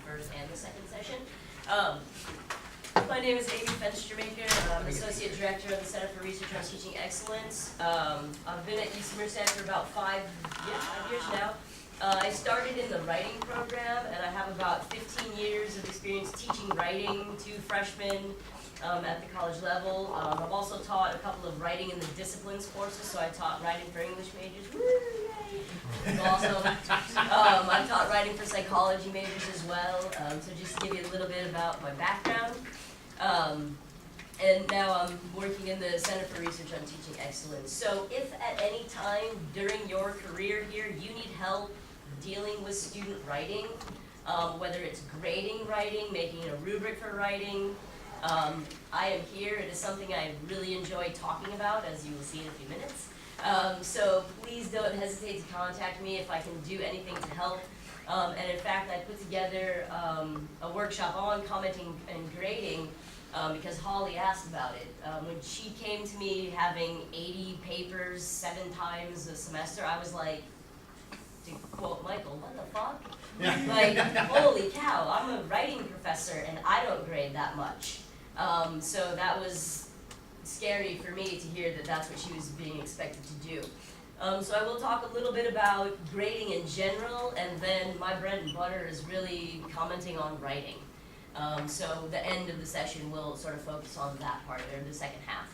first and the second session. My name is Amy Fenstermaker. I'm Associate Director of the Center for Research on Teaching Excellence. I've been at UC Merced for about 5 years now. I started in the writing program, and I have about 15 years of experience teaching writing to freshmen at the college level. I've also taught a couple of writing in the disciplines courses, so I taught writing for English majors. Woo, yay! It's awesome. I've taught writing for psychology majors as well, so just to give you a little bit about my background. And now I'm working in the Center for Research on Teaching Excellence. So if at any time during your career here you need help dealing with student writing, whether it's grading writing, making a rubric for writing, I am here. It is something I really enjoy talking about, as you will see in a few minutes. So please don't hesitate to contact me if I can do anything to help. And in fact, I put together a workshop on commenting and grading because Holly asked about it. When she came to me having 80 papers 7 times a semester, I was like, to quote Michael, what the fuck? Like, holy cow, I'm a writing professor and I don't grade that much. So that was scary for me to hear that that's what she was being expected to do. So I will talk a little bit about grading in general, and then my bread and butter is really commenting on writing. So the end of the session will sort of focus on that part, or the second half.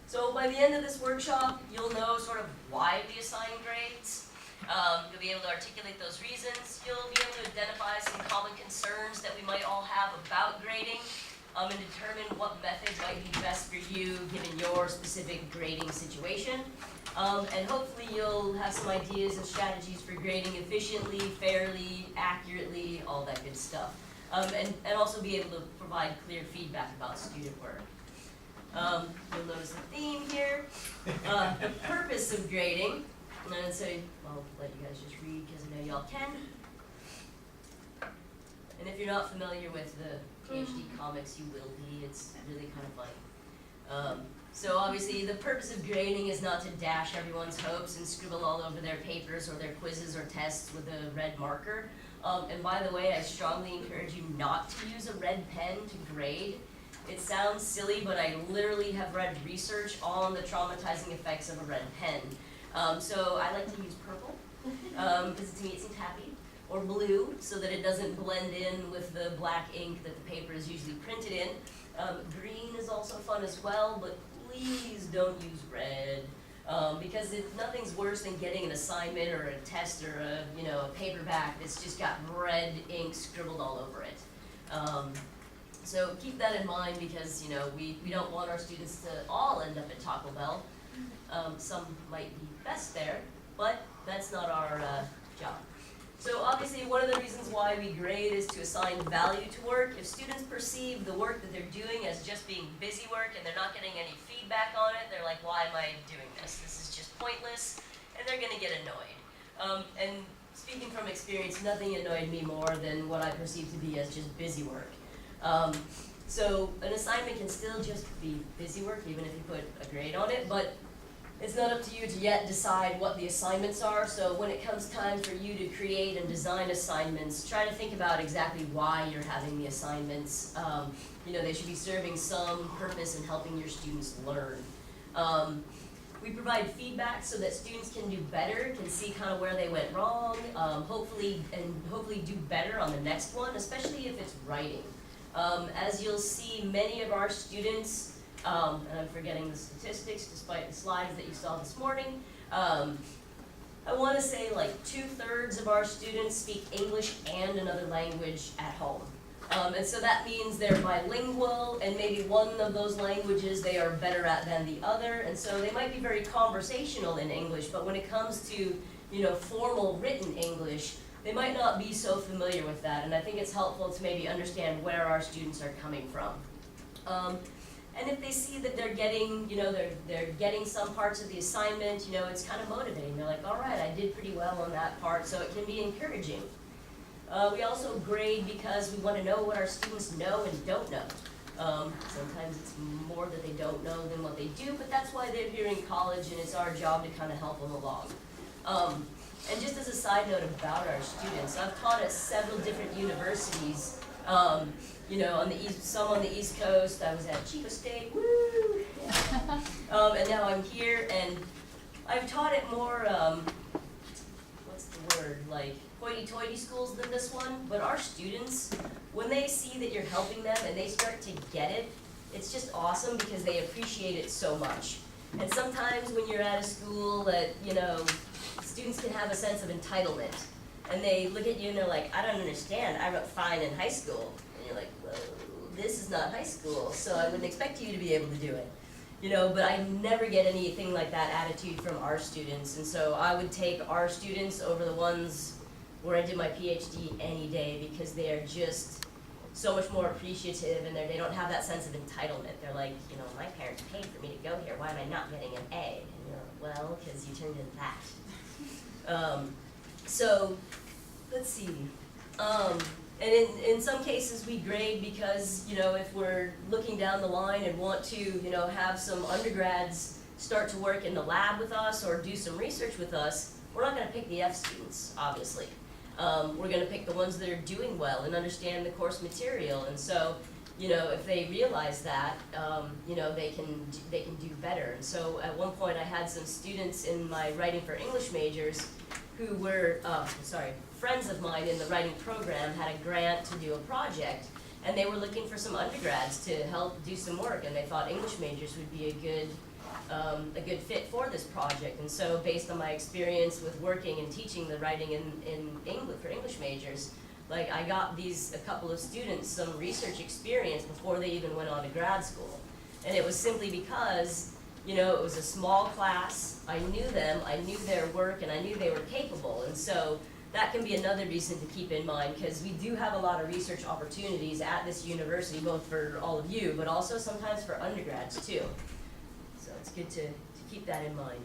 So by the end of this workshop, you'll know sort of why we assign grades. You'll be able to articulate those reasons. You'll be able to identify some common concerns that we might all have about grading, and determine what method might be best for you given your specific grading situation. And hopefully you'll have some ideas and strategies for grading efficiently, fairly, accurately, all that good stuff. And also be able to provide clear feedback about student work. You'll notice a theme here. The purpose of grading, and so I'll let you guys just read because I know y'all can. And if you're not familiar with the PhD comics, you will be. It's really kind of funny. So obviously the purpose of grading is not to dash everyone's hopes and scribble all over their papers or their quizzes or tests with a red marker. And by the way, I strongly encourage you not to use a red pen to grade. It sounds silly, but I literally have read research on the traumatizing effects of a red pen. So I like to use purple, because to me it seems happy, or blue, so that it doesn't blend in with the black ink that the paper is usually printed in. Green is also fun as well, but please don't use red, because nothing's worse than getting an assignment or a test or a paperback that's just got red ink scribbled all over it. So keep that in mind, because we don't want our students to all end up at Taco Bell. Some might be best there, but that's not our job. So obviously one of the reasons why we grade is to assign value to work. If students perceive the work that they're doing as just being busy work and they're not getting any feedback on it, they're like, why am I doing this? This is just pointless, and they're gonna get annoyed. And speaking from experience, nothing annoyed me more than what I perceive to be as just busy work. So an assignment can still just be busy work, even if you put a grade on it, but it's not up to you to yet decide what the assignments are. So when it comes time for you to create and design assignments, try to think about exactly why you're having the assignments. They should be serving some purpose in helping your students learn. We provide feedback so that students can do better, can see kind of where they went wrong, hopefully do better on the next one, especially if it's writing. As you'll see, many of our students, and I'm forgetting the statistics despite the slides that you saw this morning, I want to say like 2/3 of our students speak English and another language at home. And so that means they're bilingual, and maybe one of those languages they are better at than the other, and so they might be very conversational in English, but when it comes to formal written English, they might not be so familiar with that, and I think it's helpful to maybe understand where our students are coming from. And if they see that they're getting, they're getting some parts of the assignment, it's kind of motivating. They're like, all right, I did pretty well on that part, so it can be encouraging. We also grade because we want to know what our students know and don't know. Sometimes it's more that they don't know than what they do, but that's why they're here in college, and it's our job to kind of help them along. And just as a side note about our students, I've taught at several different universities, you know, on the east, some on the East Coast. I was at Chico State, woo! Yeah. And now I'm here, and I've taught at more, what's the word, like hoity-toity schools than this one. But our students, when they see that you're helping them and they start to get it, it's just awesome because they appreciate it so much. And sometimes when you're at a school that, you know, students can have a sense of entitlement. And they look at you and they're like, I don't understand, I wrote fine in high school. And you're like, well, this is not high school, so I wouldn't expect you to be able to do it. You know, but I never get anything like that attitude from our students. And so I would take our students over the ones where I did my PhD any day because they are just so much more appreciative, and they don't have that sense of entitlement. They're like, you know, my parents paid for me to go here, why am I not getting an A? And you're like, well, because you turned in that. So, let's see. And in some cases we grade because, you know, if we're looking down the line and want to, you know, have some undergrads start to work in the lab with us or do some research with us, we're not going to pick the F students, obviously. We're going to pick the ones that are doing well and understand the course material. And so, you know, if they realize that, you know, they can do better. And so at one point I had some students in my writing for English majors who were, friends of mine in the writing program had a grant to do a project, and they were looking for some undergrads to help do some work, and they thought English majors would be a good fit for this project. And so based on my experience with working and teaching the writing in English for English majors, like I got a couple of students some research experience before they even went on to grad school. And it was simply because, you know, it was a small class, I knew them, I knew their work, and I knew they were capable. And so that can be another reason to keep in mind, because we do have a lot of research opportunities at this university, both for all of you, but also sometimes for undergrads too. So it's good to keep that in mind.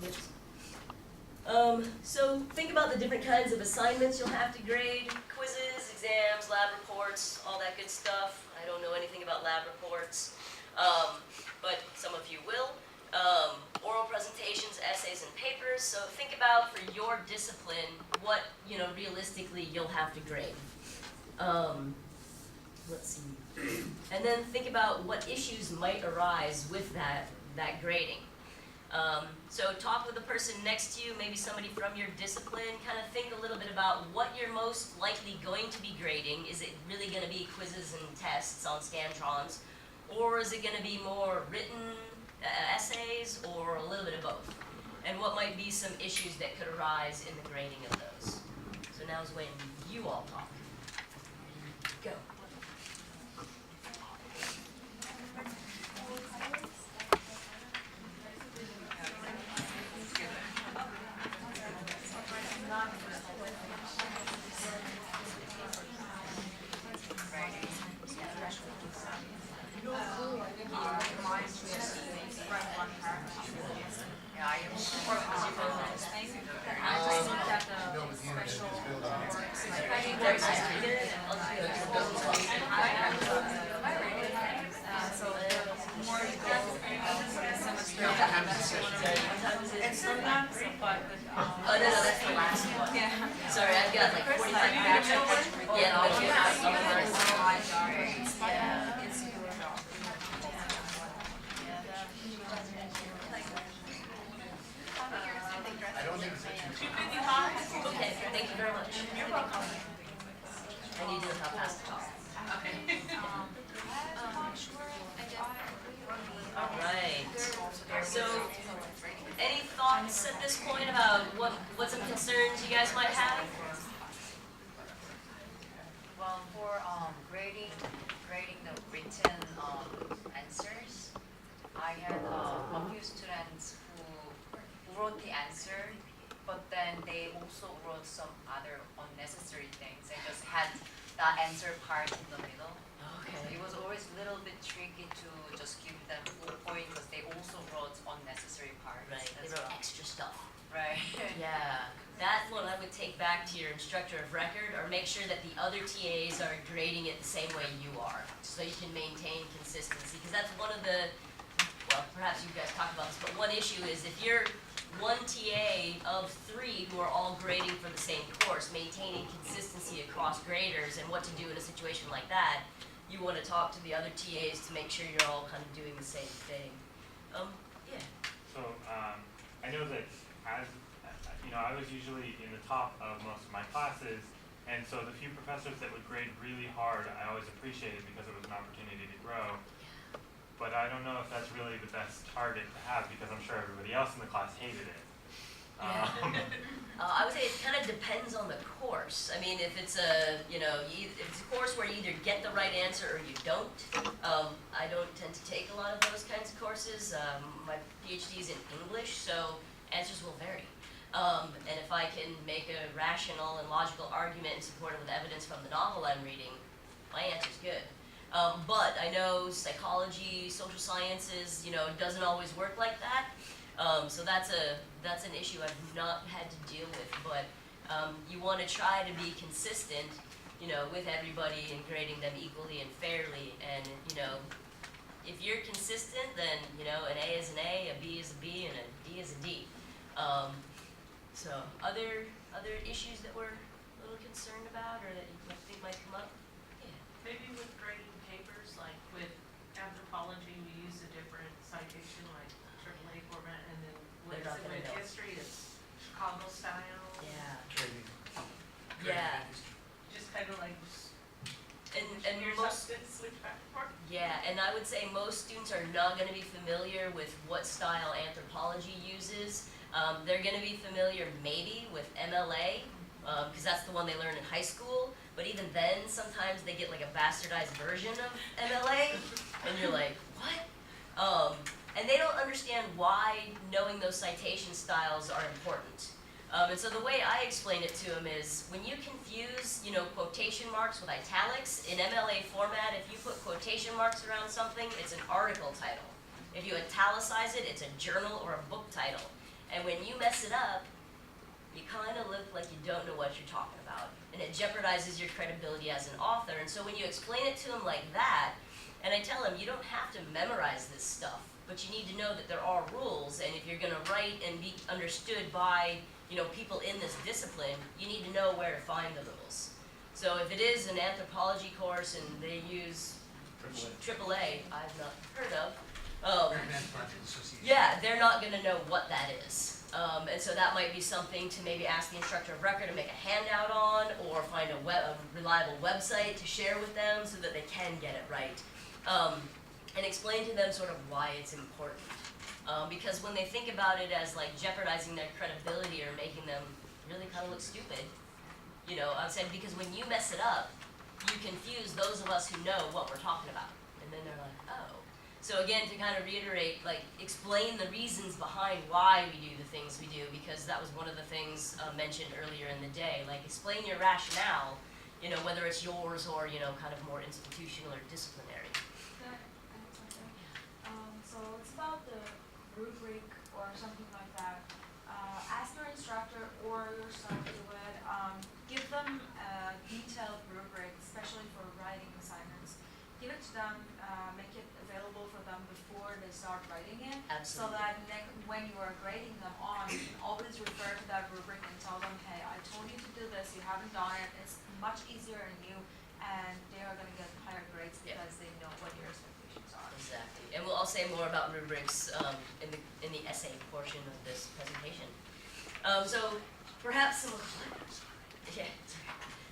Oops. So think about the different kinds of assignments you'll have to grade: quizzes, exams, lab reports, all that good stuff. I don't know anything about lab reports, but some of you will. Oral presentations, essays, and papers. So think about, for your discipline, what, you know, realistically you'll have to grade. Let's see. And then think about what issues might arise with that grading. So talk with the person next to you, maybe somebody from your discipline. Kind of think a little bit about what you're most likely going to be grading. Is it really going to be quizzes and tests on Scantrons? Or is it going to be more written essays, or a little bit of both? And what might be some issues that could arise in the grading of those? So now's when you all talk. Go. Oh, no, that's the last one. Yeah. Sorry, I've got like 45 minutes. Yeah, I'll get out some of this. Okay, thank you very much. You're welcome. I need to know how fast to talk. Okay. All right. So, any thoughts at this point about what some concerns you guys might have? Well, for grading the written answers, I had a few students who wrote the answer, but then they also wrote some other unnecessary things and just had the answer part in the middle. Okay. So it was always a little bit tricky to just give them full point because they also wrote unnecessary parts. Right, they wrote extra stuff. Right. Yeah, that one I would take back to your instructor of record, or make sure that the other TAs are grading it the same way you are, so you can maintain consistency. Because that's one of the, well, perhaps you guys talked about this, but one issue is if you're one TA of 3 who are all grading for the same course, maintaining consistency across graders and what to do in a situation like that, you want to talk to the other TAs to make sure you're all kind of doing the same thing. Yeah. So, I know that as, I was usually in the top of most of my classes, and so the few professors that would grade really hard, I always appreciated because it was an opportunity to grow. But I don't know if that's really the best target to have because I'm sure everybody else in the class hated it. I would say it kind of depends on the course. I mean, if it's a, if it's a course where you either get the right answer or you don't, I don't tend to take a lot of those kinds of courses. My PhD is in English, so answers will vary. And if I can make a rational and logical argument and support it with evidence from the novel I'm reading, my answer's good. But I know psychology, social sciences, it doesn't always work like that. So that's an issue I've not had to deal with. But you want to try to be consistent, with everybody and grading them equally and fairly. And if you're consistent, then an A is an A, a B is a B, and a D is a D. So other issues that we're a little concerned about or that you think might come up? Yeah. Maybe with grading papers, like with anthropology, we use a different citation, like AAA format, and then what is They're not it gonna with know. history, it's Chicago style. Yeah. Trading. Yeah. Just kind of like, And here's most, something, switch back and forth. yeah, and I would say most students are not going to be familiar with what style anthropology uses. They're going to be familiar maybe with MLA, because that's the one they learn in high school. But even then, sometimes they get like a bastardized version of MLA, and you're like, what? And they don't understand why knowing those citation styles are important. And so the way I explain it to them is, when you confuse, quotation marks with italics, in MLA format, if you put quotation marks around something, it's an article title. If you italicize it, it's a journal or a book title. And when you mess it up, you kind of look like you don't know what you're talking about. And it jeopardizes your credibility as an author. And so when you explain it to them like that, and I tell them, you don't have to memorize this stuff, but you need to know that there are rules, and if you're going to write and be understood by people in this discipline, you need to know where to find the rules. So if it is an anthropology course and they use AAA, I've not heard of, American Anthropological Association. yeah, they're not going to know what that is. And so that might be something to maybe ask the instructor of record to make a handout on, or find a reliable website to share with them so that they can get it right. And explain to them sort of why it's important. Because when they think about it as like jeopardizing their credibility or making them really kind of look stupid, I've said, because when you mess it up, you confuse those of us who know what we're talking about. And then they're like, oh. So again, to kind of reiterate, like, explain the reasons behind why we do the things we do, because that was one of the things mentioned earlier in the day. Like, explain your rationale, whether it's yours or, kind of more institutional or disciplinary. Can I add something? So it's about the rubric or something like that. Ask your instructor or yourself to do it. Give them a detailed rubric, especially for writing assignments. Give it to them, make it available for them before they start writing it. Absolutely. So that when you are grading them on, you can always refer to that rubric and tell them, hey, I told you to do this, you haven't done it, it's much easier on you, and they are going to get higher grades because they know what your expectations are. Exactly. And we'll all say more about rubrics in the essay portion of this presentation. So perhaps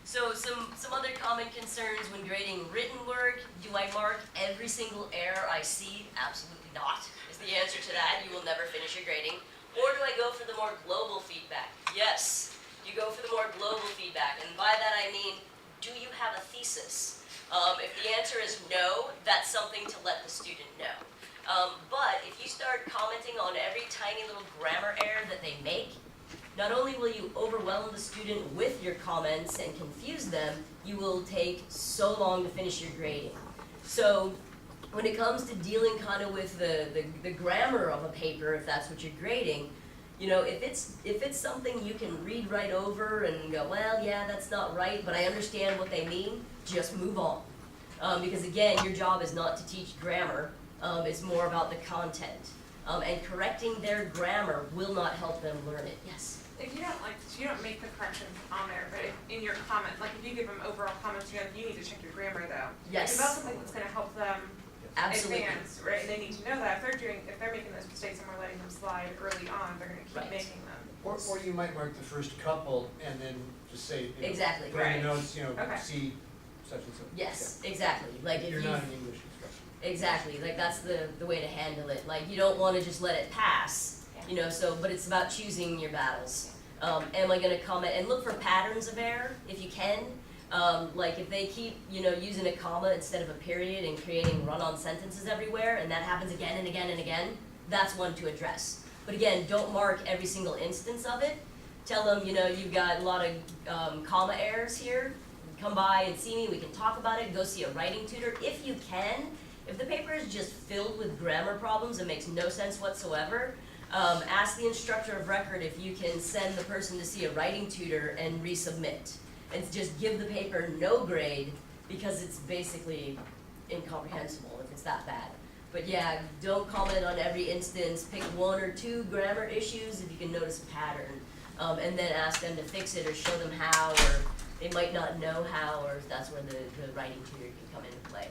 some other common concerns when grading written work. Do I mark every single error I see? Absolutely not, is the answer to that. You will never finish your grading. Or do I go for the more global feedback? Yes, you go for the more global feedback. And by that I mean, do you have a thesis? If the answer is no, that's something to let the student know. But if you start commenting on every tiny little grammar error that they make, not only will you overwhelm the student with your comments and confuse them, you will take so long to finish your grading. So when it comes to dealing kind of with the grammar of a paper, if that's what you're grading, if it's something you can read right over and go, well, yeah, that's not right, but I understand what they mean, just move on. Because again, your job is not to teach grammar. It's more about the content. And correcting their grammar will not help them learn it. Yes? If you don't make the corrections on there, but if, in your comment, like if you give them overall comments, you need to check your grammar though. Yes. If that's something that's gonna help them Absolutely. advance, right? They need to know that if they're making those mistakes and we're letting them slide early on, they're gonna keep Right. making them. Or you might mark the first couple and then just say, you know, Exactly. put in Right. the notes, you know, Okay. see such and such. Yes, exactly. Like Yeah. if You're you not an English instructor. exactly, like that's the way to handle it. Like you don't want to just let it pass, you know. So, but it's about choosing your battles. Am I going to comment and look for patterns of error if you can? Like if they keep, you know, using a comma instead of a period and creating run-on sentences everywhere, and that happens again and again and again, that's one to address. But again, don't mark every single instance of it. Tell them, you know, you've got a lot of comma errors here. Come by and see me. We can talk about it. Go see a writing tutor if you can. If the paper is just filled with grammar problems and makes no sense whatsoever, ask the instructor of record if you can send the person to see a writing tutor and resubmit. And just give the paper no grade because it's basically incomprehensible if it's that bad. But yeah, don't comment on every instance. Pick one or two grammar issues if you can notice a pattern. And then ask them to fix it or show them how, or they might not know how, or that's where the writing tutor can come into play.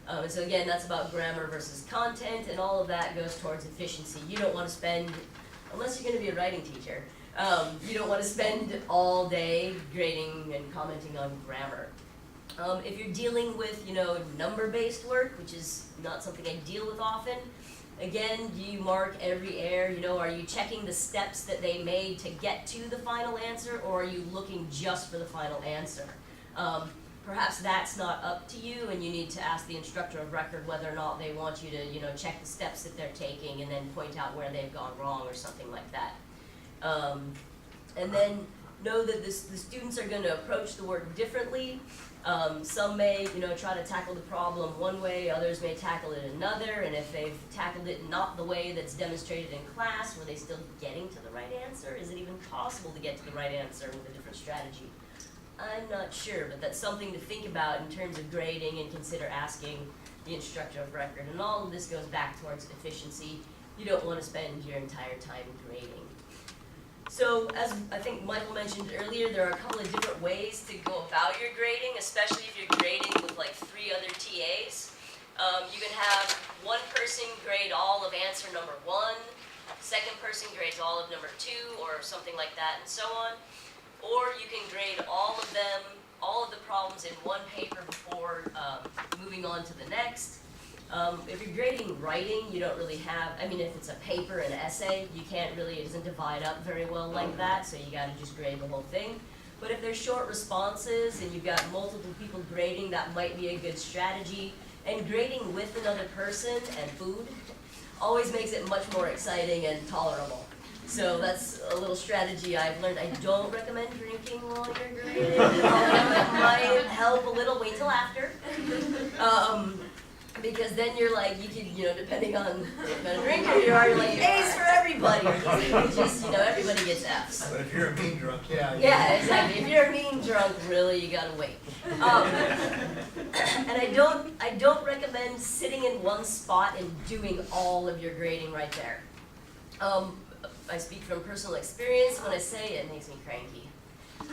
And so again, that's about grammar versus content, and all of that goes towards efficiency. You don't want to spend, unless you're going to be a writing teacher, you don't want to spend all day grading and commenting on grammar. If you're dealing with, you know, number-based work, which is not something I deal with often, again, do you mark every error? You know, are you checking the steps that they made to get to the final answer, or are you looking just for the final answer? Perhaps that's not up to you, and you need to ask the instructor of record whether or not they want you to, you know, check the steps that they're taking and then point out where they've gone wrong or something like that. And then know that the students are going to approach the work differently. Some may, you know, try to tackle the problem one way, others may tackle it another, and if they've tackled it not the way that's demonstrated in class, were they still getting to the right answer? Is it even possible to get to the right answer with a different strategy? I'm not sure, but that's something to think about in terms of grading and consider asking the instructor of record. And all of this goes back towards efficiency. You don't want to spend your entire time grading. So, as I think Michael mentioned earlier, there are a couple of different ways to go about your grading, especially if you're grading with like 3 other TAs. You can have one person grade all of answer number 1, second person grades all of number 2, or something like that, and so on. Or you can grade all of them, all of the problems in one paper before moving on to the next. If you're grading writing, you don't really have, I mean, if it's a paper, an essay, you can't really, it doesn't divide up very well like that, so you gotta just grade the whole thing. But if there's short responses and you've got multiple people grading, that might be a good strategy. And grading with another person and food always makes it much more exciting and tolerable. So that's a little strategy I've learned. I don't recommend drinking while you're grading. It might help a little. Wait till after. Because then you're like, you can, you know, depending on what kind of drinker you are, you're like, A's for everybody. Just, you know, everybody gets F's. But if you're a mean drunk, yeah. Yeah, exactly. If you're a mean drunk, really, you gotta wait. And I don't recommend sitting in one spot and doing all of your grading right there. I speak from personal experience when I say it makes me cranky.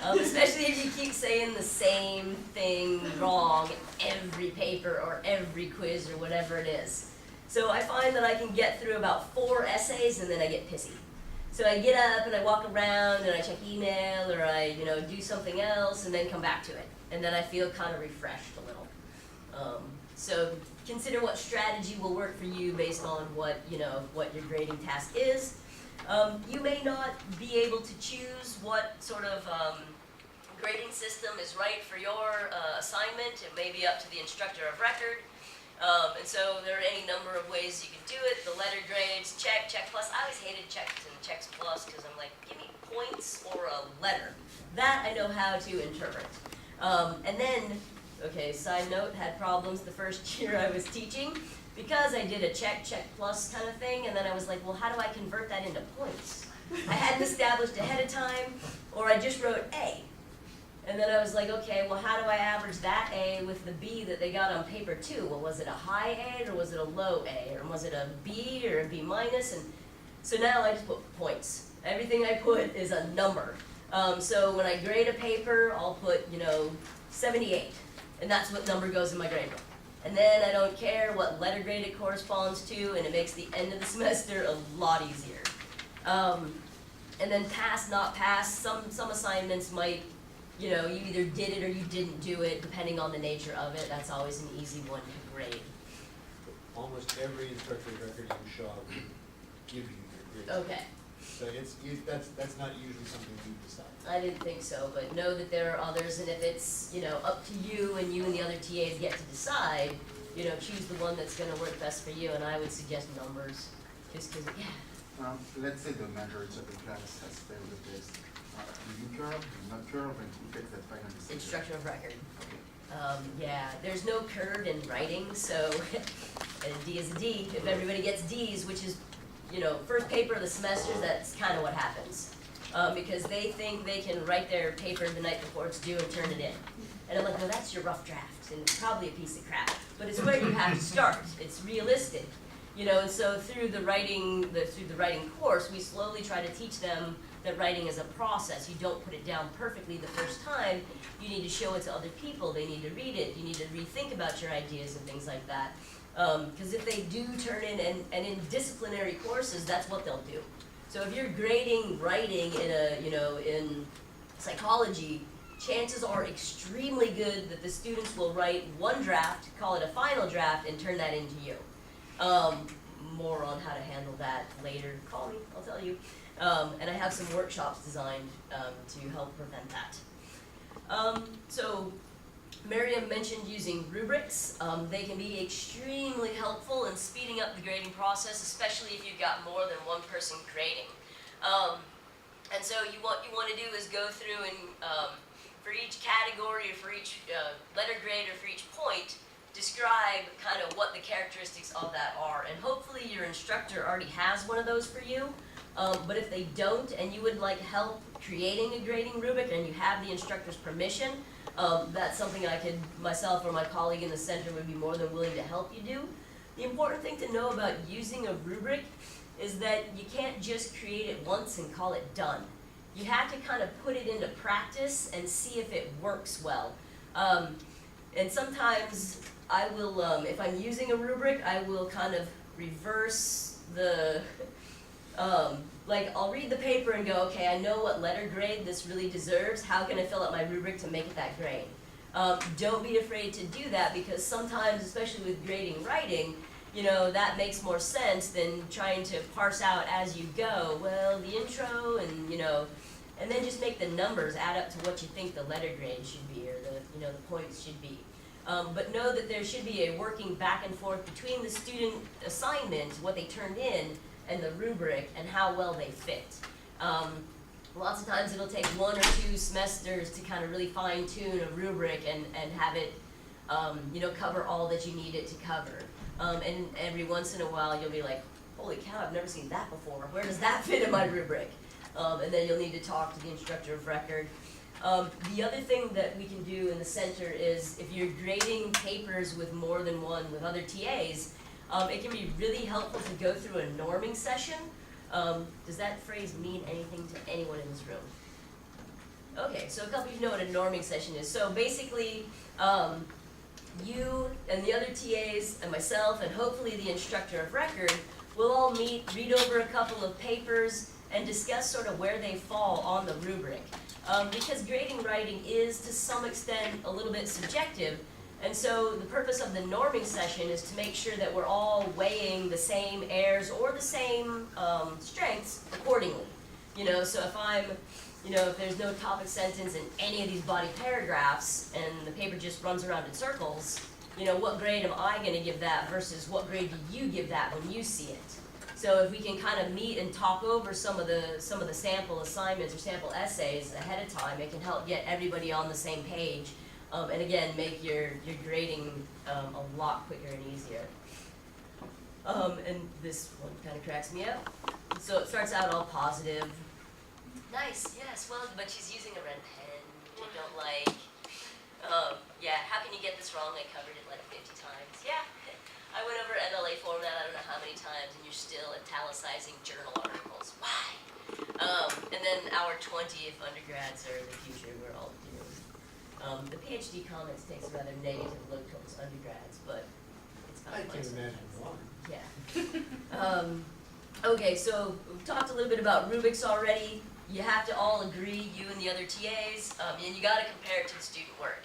Especially if you keep saying the same thing wrong every paper or every quiz or whatever it is. So I find that I can get through about 4 essays and then I get pissy. So I get up and I walk around and I check email or I, you know, do something else and then come back to it. And then I feel kind of refreshed a little. So consider what strategy will work for you based on what, you know, what your grading task is. You may not be able to choose what sort of grading system is right for your assignment. It may be up to the instructor of record. And so there are any number of ways you can do it. The letter grades, check, check plus. I always hated checks and checks plus because I'm like, give me points or a letter. That I know how to interpret. And then, okay, side note, had problems the first year I was teaching because I did a check, check plus kind of thing, and then I was like, well, how do I convert that into points? I hadn't established ahead of time, or I just wrote A. And then I was like, okay, well, how do I average that A with the B that they got on paper 2? Well, was it a high A or was it a low A? Or was it a B or a B minus? And so now I just put points. Everything I put is a number. So when I grade a paper, I'll put, 78. And that's what number goes in my grade book. And then I don't care what letter grade it corresponds to, and it makes the end of the semester a lot easier. And then pass, not pass, some assignments might, you either did it or you didn't do it, depending on the nature of it. That's always an easy one to grade. Almost every instructor's record in SHA will give you your grades. Okay, So that's not usually something you decide. I didn't think so, but know that there are others, and if it's, up to you and the other TAs get to decide, choose the one that's gonna work best for you, and I would suggest numbers, just 'cause, yeah. Let's say the majority of the class has failed the test. Do you curve, do you not curve, and who takes that final decision? Instruction of record. Okay. Yeah, there's no curve in writing, so a D is a D. If everybody gets Ds, which is, first paper of the semester, that's kind of what happens. Because they think they can write their paper the night before it's due and turn it in. And I'm like, no, that's your rough draft, and it's probably a piece of crap. But it's where you have to start. It's realistic. And so through the writing course, we slowly try to teach them that writing is a process. You don't put it down perfectly the first time. You need to show it to other people. They need to read it. You need to rethink about your ideas and things like that. Because if they do turn in, and in disciplinary courses, that's what they'll do. So if you're grading writing in psychology, chances are extremely good that the students will write one draft, call it a final draft, and turn that into you. More on how to handle that later. Call me, I'll tell you. And I have some workshops designed to help prevent that. So Miriam mentioned using rubrics. They can be extremely helpful in speeding up the grading process, especially if you've got more than one person grading. And so what you want to do is go through and for each category or for each letter grade or for each point, describe kind of what the characteristics of that are. And hopefully your instructor already has one of those for you. But if they don't and you would like help creating a grading rubric and you have the instructor's permission, that's something I could, myself or my colleague in the center would be more than willing to help you do. The important thing to know about using a rubric is that you can't just create it once and call it done. You have to kind of put it into practice and see if it works well. And sometimes I will, if I'm using a rubric, I will kind of reverse the, like I'll read the paper and go, okay, I know what letter grade this really deserves. How can I fill out my rubric to make it that grade? Don't be afraid to do that, because sometimes, especially with grading writing, that makes more sense than trying to parse out as you go. Well, the intro and, and then just make the numbers add up to what you think the letter grade should be, or the points should be. But know that there should be a working back and forth between the student assignment, what they turned in, and the rubric, and how well they fit. Lots of times it'll take 1 or 2 semesters to kind of really fine tune a rubric and have it, cover all that you need it to cover. And every once in a while you'll be like, holy cow, I've never seen that before. Where does that fit in my rubric? And then you'll need to talk to the instructor of record. The other thing that we can do in the center is if you're grading papers with more than one with other TAs, it can be really helpful to go through a norming session. Does that phrase mean anything to anyone in this room? Okay, so a couple of you know what a norming session is. So basically, you and the other TAs and myself and hopefully the instructor of record will all meet, read over a couple of papers, and discuss sort of where they fall on the rubric. Because grading writing is to some extent a little bit subjective, and so the purpose of the norming session is to make sure that we're all weighing the same errors or the same strengths accordingly. So if I'm, if there's no topic sentence in any of these body paragraphs and the paper just runs around in circles, what grade am I going to give that versus what grade do you give that when you see it? So if we can kind of meet and talk over some of the sample assignments or sample essays ahead of time, it can help get everybody on the same page. And again, make your grading a lot quicker and easier. And this one kind of cracks me up. So it starts out all positive. Nice, yes, well, but she's using a red pen. you don't like. Yeah, how can you get this wrong? I covered it like 50 times. Yeah, I went over MLA format I don't know how many times, and you're still italicizing journal articles. Why? And then our 20 if undergrads are the future, we're all doomed. The PhD comments takes a rather negative look towards undergrads, but it's not I quite can so imagine intense. why. Yeah. Okay, so we've talked a little bit about rubrics already. You have to all agree, you and the other TAs, and you gotta compare it to the student work.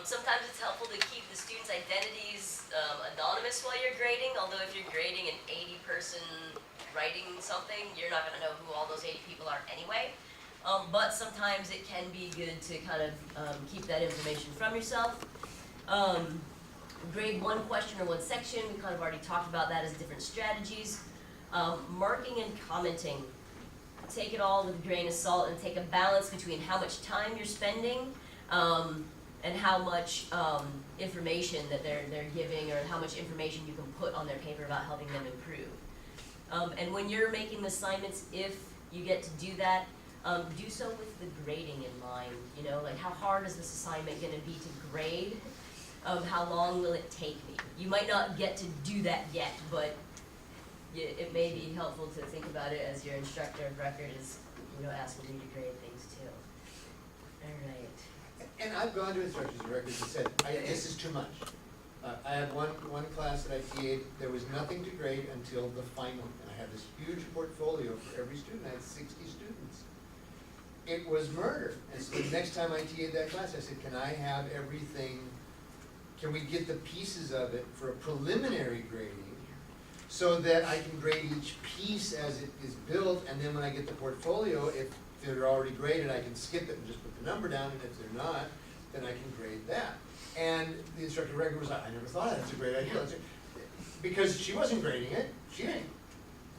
Sometimes it's helpful to keep the students' identities anonymous while you're grading, although if you're grading an 80-person writing something, you're not gonna know who all those 80 people are anyway. But sometimes it can be good to kind of keep that information from yourself. Grade one question or one section, we kind of already talked about that as different strategies. Marking and commenting. Take it all with a grain of salt and take a balance between how much time you're spending and how much information that they're giving, or how much information you can put on their paper about helping them improve. And when you're making assignments, if you get to do that, do so with the grading in mind. You know, like how hard is this assignment going to be to grade? How long will it take me? You might not get to do that yet, but it may be helpful to think about it as your instructor of record is, you know, asking you to grade things too. All right. And I've gone to instructors of records and said, this is too much. I had one class that I TA'd, there was nothing to grade until the final, and I had this huge portfolio for every student. I had 60 students. It was murder. And so the next time I TA'd that class, I said, can I have everything, can we get the pieces of it for a preliminary grading so that I can grade each piece as it is built, and then when I get the portfolio, if they're already graded, I can skip it and just put the number down, and if they're not, then I can grade that. And the instructor of record was like, I never thought that's a great idea. Because she wasn't grading it, she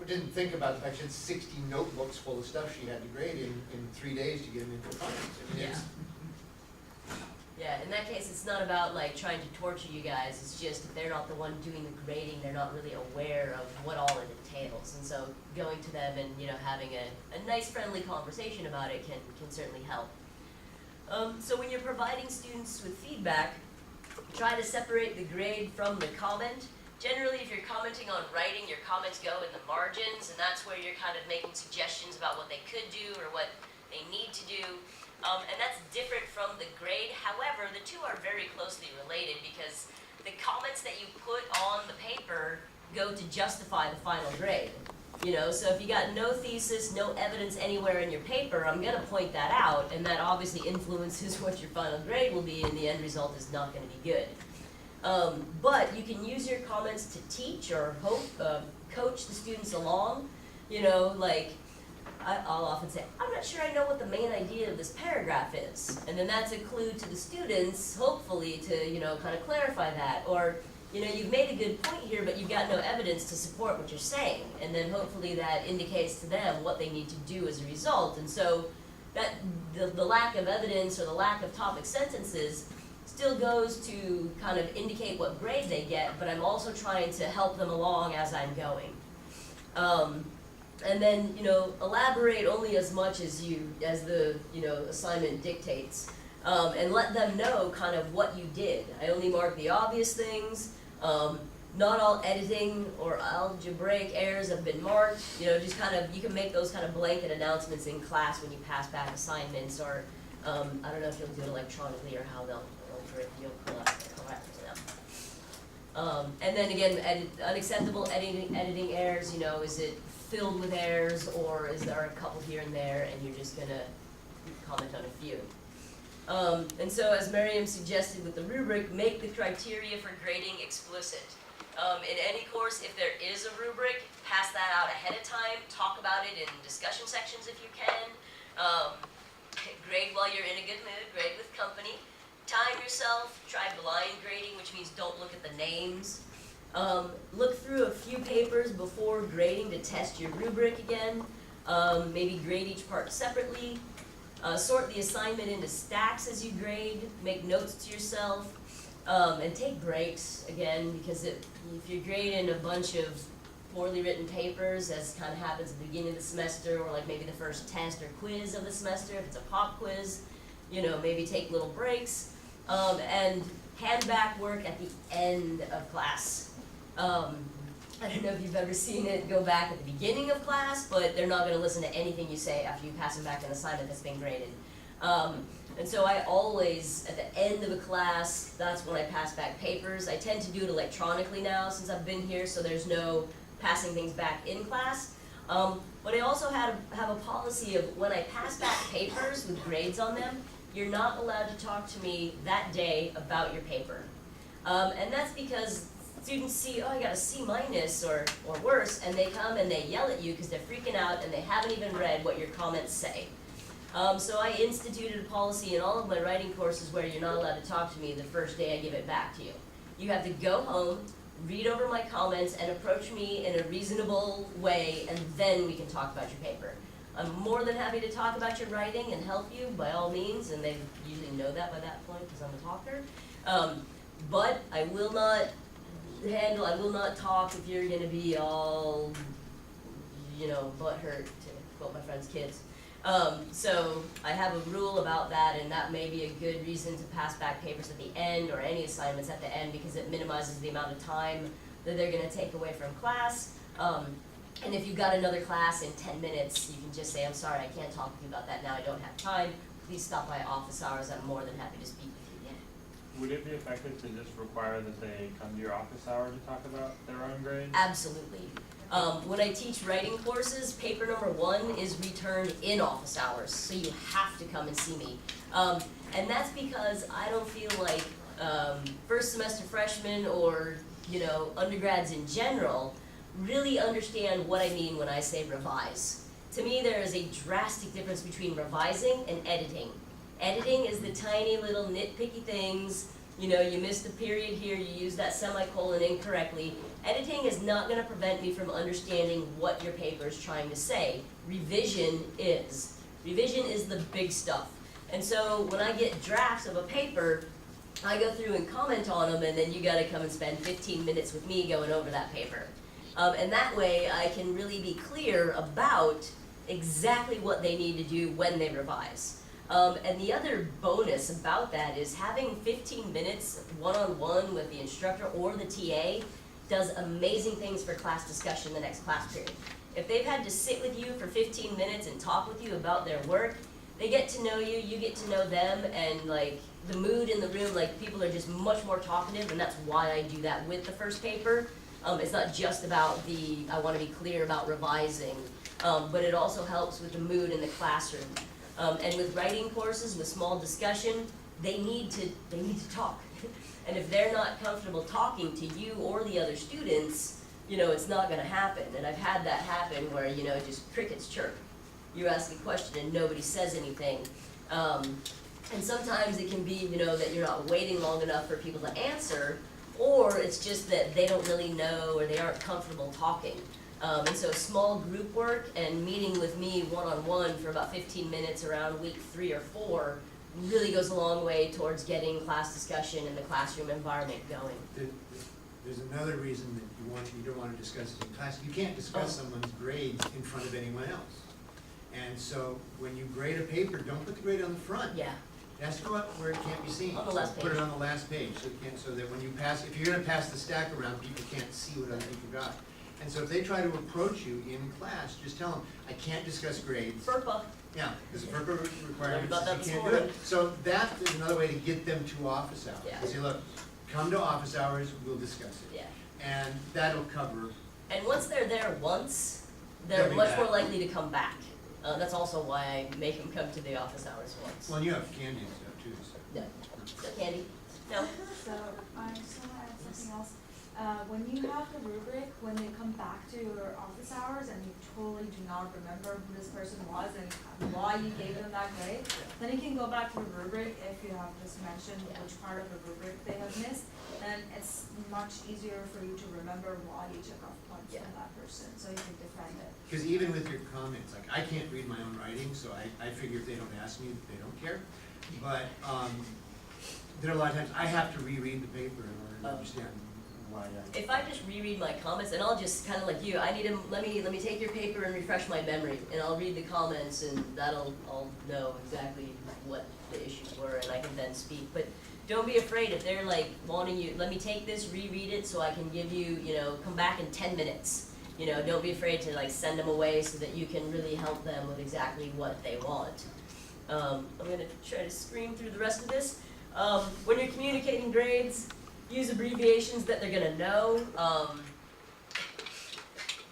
didn't think about the fact she had 60 notebooks full of stuff she had to grade in 3 days to get them into finals. I mean, Yeah, in that case, it's not about like trying to torture you guys. It's just if they're not the one doing the grading, they're not really aware of what all it entails. And so going to them and, you know, having a nice friendly conversation about it can certainly help. So when you're providing students with feedback, try to separate the grade from the comment. Generally, if you're commenting on writing, your comments go in the margins, and that's where you're kind of making suggestions about what they could do or what they need to do. And that's different from the grade. However, the two are very closely related because the comments that you put on the paper go to justify the final grade. You know, so if you got no thesis, no evidence anywhere in your paper, I'm going to point that out, and that obviously influences what your final grade will be, and the end result is not going to be good. But you can use your comments to teach or coach the students along. You know, like, I'll often say, I'm not sure I know what the main idea of this paragraph is. And then that's a clue to the students, hopefully, to, you know, kind of clarify that. Or, you know, you've made a good point here, but you've got no evidence to support what you're saying. And then hopefully that indicates to them what they need to do as a result. And so that the lack of evidence or the lack of topic sentences still goes to kind of indicate what grade they get, but I'm also trying to help them along as I'm going. And then, you know, elaborate only as much as the, you know, assignment dictates. And let them know kind of what you did. I only mark the obvious things. Not all editing or algebraic errors have been marked. You know, just kind of, you can make those kind of blanket announcements in class when you pass back assignments, or I don't know if you'll do it electronically or how you'll collect them. And then again, unacceptable editing errors, you know, is it filled with errors, or is there a couple here and there, and you're just gonna comment on a few. And so as Miriam suggested with the rubric, make the criteria for grading explicit. In any course, if there is a rubric, pass that out ahead of time, talk about it in discussion sections if you can. Grade while you're in a good mood, grade with company. Time yourself, try blind grading, which means don't look at the names. Look through a few papers before grading to test your rubric again. Maybe grade each part separately. Sort the assignment into stacks as you grade. Make notes to yourself. And take breaks, again, because if you're grading a bunch of poorly written papers, as kind of happens at the beginning of the semester, or like maybe the first test or quiz of the semester, if it's a pop quiz, maybe take little breaks, and hand back work at the end of class. I don't know if you've ever seen it go back at the beginning of class, but they're not gonna listen to anything you say after you pass them back an assignment that's been graded. And so I always, at the end of a class, that's when I pass back papers. I tend to do it electronically now since I've been here, so there's no passing things back in class. But I also have a policy of when I pass back papers with grades on them, you're not allowed to talk to me that day about your paper. And that's because students see, oh, I got a C- or worse, and they come and they yell at you because they're freaking out and they haven't even read what your comments say. So I instituted a policy in all of my writing courses where you're not allowed to talk to me the first day I give it back to you. You have to go home, read over my comments, and approach me in a reasonable way, and then we can talk about your paper. I'm more than happy to talk about your writing and help you by all means, and they usually know that by that point because I'm a talker. But I will not talk if you're gonna be all, butthurt, to quote my friend's kids. So I have a rule about that, and that may be a good reason to pass back papers at the end or any assignments at the end because it minimizes the amount of time that they're gonna take away from class. And if you've got another class in 10 minutes, you can just say, I'm sorry, I can't talk to you about that now, I don't have time. Please stop by office hours, I'm more than happy to speak with you again. Would it be effective to just require that they come to your office hour to talk about their own grades? Absolutely. When I teach writing courses, paper number 1 is returned in office hours, so you have to come and see me. And that's because I don't feel like first semester freshmen or undergrads in general really understand what I mean when I say revise. To me, there is a drastic difference between revising and editing. Editing is the tiny little nitpicky things, you missed a period here, you used that semicolon incorrectly. Editing is not going to prevent me from understanding what your paper is trying to say. Revision is. Revision is the big stuff. And so when I get drafts of a paper, I go through and comment on them, and then you got to come and spend 15 minutes with me going over that paper. And that way I can really be clear about exactly what they need to do when they revise. And the other bonus about that is having 15 minutes one-on-one with the instructor or the TA does amazing things for class discussion the next class period. If they've had to sit with you for 15 minutes and talk with you about their work, they get to know you, you get to know them, and the mood in the room, people are just much more talkative, and that's why I do that with the first paper. It's not just about I want to be clear about revising, but it also helps with the mood in the classroom. And with writing courses, with small discussion, they need to talk. And if they're not comfortable talking to you or the other students, it's not going to happen. And I've had that happen where, just crickets chirp. You ask a question and nobody says anything. And sometimes it can be, that you're not waiting long enough for people to answer, or it's just that they don't really know or they aren't comfortable talking. And so small group work and meeting with me one-on-one for about 15 minutes around week 3 or 4 really goes a long way towards getting class discussion and the classroom environment going. There's another reason that you don't want to discuss it in class. You can't discuss someone's grades in front of anyone else. And so when you grade a paper, don't put the grade on the front. Yeah. It has to go up where it can't be seen. On the last So put it page. on the last page, so that when you pass, if you're gonna pass the stack around, people can't see what other people got. And so if they try to approach you in class, just tell them, I can't discuss grades. FERPA. Yeah, because FERPA requirements, about that you this can't do morning. it. So that is another way to get them to office hours. Yeah. They say, look, come to office hours, we'll discuss it. Yeah. And that'll cover, And once they're there once, They'll they're be much back. more likely to come back. That's also why I make them come to the office hours once. well, you have candy and stuff too, so. No, no candy. No. So I just want to add something else. When you have the rubric, when they come back to your office hours and you totally do not remember who this person was and why you gave them that grade, then you can go back to the rubric if you have just mentioned which part of the rubric they have missed. And it's much easier for you to remember why you took off points from that person, so you can defend it. Because even with your comments, I can't read my own writing, so I figure if they don't ask me, they don't care. But there are a lot of times I have to reread the paper in order to understand why I. If I just reread my comments, and I'll just kind of like you, I need to, let me take your paper and refresh my memory, and I'll read the comments, and I'll know exactly what the issues were, and I can then speak. But don't be afraid if they're like wanting you, let me take this, reread it, so I can give you, come back in 10 minutes. Don't be afraid to like send them away so that you can really help them with exactly what they want. I'm gonna try to scream through the rest of this. When you're communicating grades, use abbreviations that they're gonna know.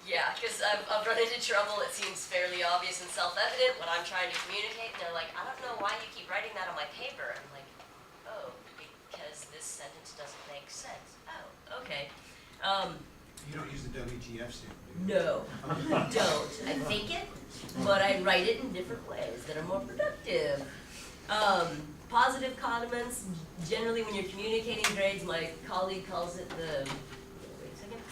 Yeah, because I've run into trouble. It seems fairly obvious and self-evident when I'm trying to communicate, and they're like, I don't know why you keep writing that on my paper. I'm like, oh, because this sentence doesn't make sense. Oh, okay. You don't use the WTF stamp, do you? No, don't. I think it, but I write it in different ways that are more productive. Positive comments, generally when you're communicating grades, my colleague calls it the, wait a second,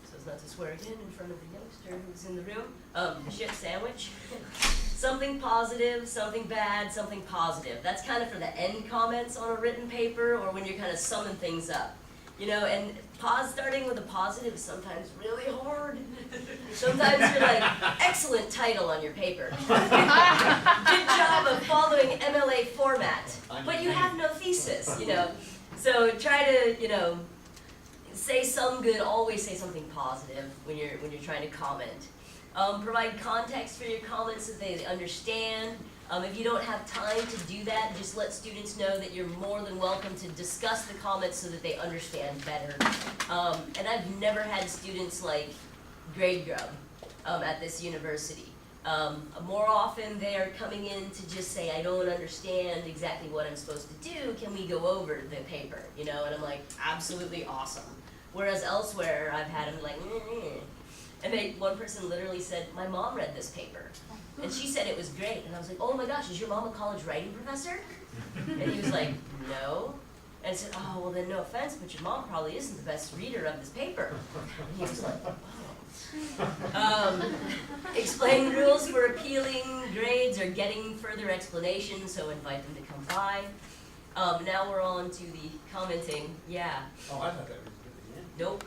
so as not to swear again in front of the youngster who's in the room, the shit sandwich. Something positive, something bad, something positive. That's kind of for the end comments on a written paper or when you're kind of summing things up. And starting with a positive is sometimes really hard. Sometimes you're like, excellent title on your paper. Good job of following MLA format, but you have no thesis, So try to, say some good, always say something positive when you're trying to comment. Provide context for your comments so they understand. If you don't have time to do that, just let students know that you're more than welcome to discuss the comments so that they understand better. And I've never had students like grade grub at this university. More often they're coming in to just say, I don't understand exactly what I'm supposed to do, can we go over the paper, And I'm like, absolutely awesome. Whereas elsewhere, I've had them like, And one person literally said, my mom read this paper. And she said it was great. And I was like, oh my gosh, is your mom a college writing professor? And he was like, no. And I said, oh, well then no offense, but your mom probably isn't the best reader of this paper. And he was like, oh. Explain rules for appealing grades or getting further explanation, so invite them to come by. Now we're on to the commenting. Yeah. Oh, I thought that was good, yeah. Nope.